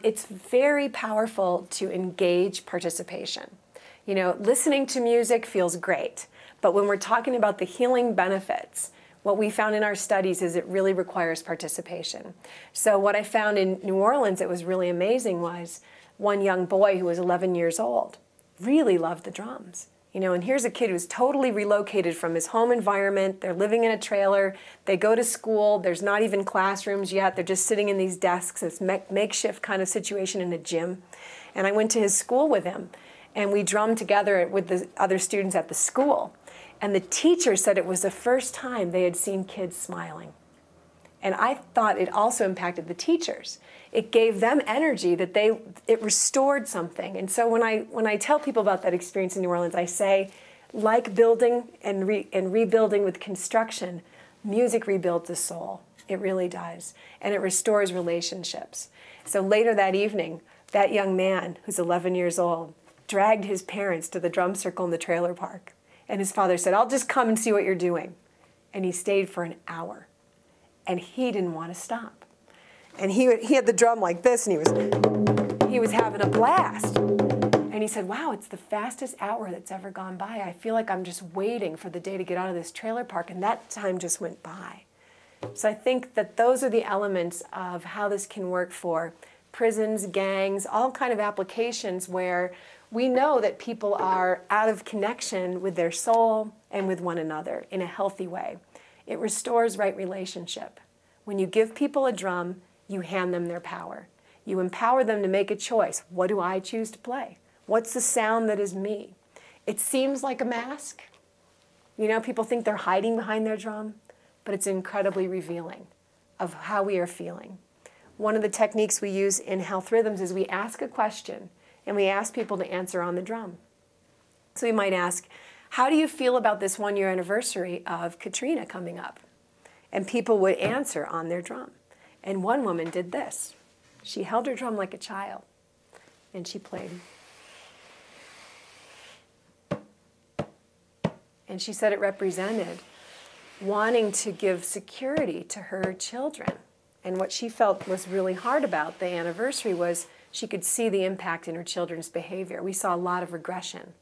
It's very powerful to engage participation. You know, listening to music feels great, but when we're talking about the healing benefits, what we found in our studies is it really requires participation. So what I found in New Orleans that was really amazing was one young boy who was 11 years old really loved the drums. You know, and here's a kid who's totally relocated from his home environment. They're living in a trailer. They go to school. There's not even classrooms yet. They're just sitting in these desks. It's makeshift kind of situation in a gym. And I went to his school with him, and we drummed together with the other students at the school. And the teacher said it was the first time they had seen kids smiling. And I thought it also impacted the teachers. It gave them energy that it restored something. And so when I tell people about that experience in New Orleans, I say, like building and rebuilding with construction, music rebuilds the soul. It really does. And it restores relationships. So later that evening, that young man who's 11 years old dragged his parents to the drum circle in the trailer park. And his father said, "I'll just come and see what you're doing." And he stayed for an hour. And he didn't want to stop. And he had the drum like this, and he was having a blast. And he said, "Wow, it's the fastest hour that's ever gone by. I feel like I'm just waiting for the day to get out of this trailer park." And that time just went by. So I think that those are the elements of how this can work for prisons, gangs, all kind of applications where we know that people are out of connection with their soul and with one another in a healthy way. It restores right relationship. When you give people a drum, you hand them their power. You empower them to make a choice. What do I choose to play? What's the sound that is me? It seems like a mask. You know, people think they're hiding behind their drum, but it's incredibly revealing of how we are feeling. One of the techniques we use in Health Rhythms is we ask a question, and we ask people to answer on the drum. So we might ask, how do you feel about this 1-year anniversary of Katrina coming up? And people would answer on their drum. And one woman did this. She held her drum like a child, and she played. And she said it represented wanting to give security to her children. And what she felt was really hard about the anniversary was she could see the impact in her children's behavior. We saw a lot of regression,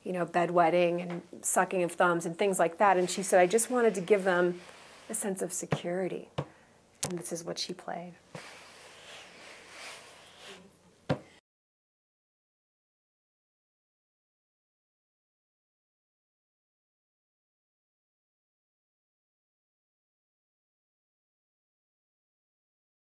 you know, bedwetting and sucking of thumbs and things like that. And she said, I just wanted to give them a sense of security. And this is what she played.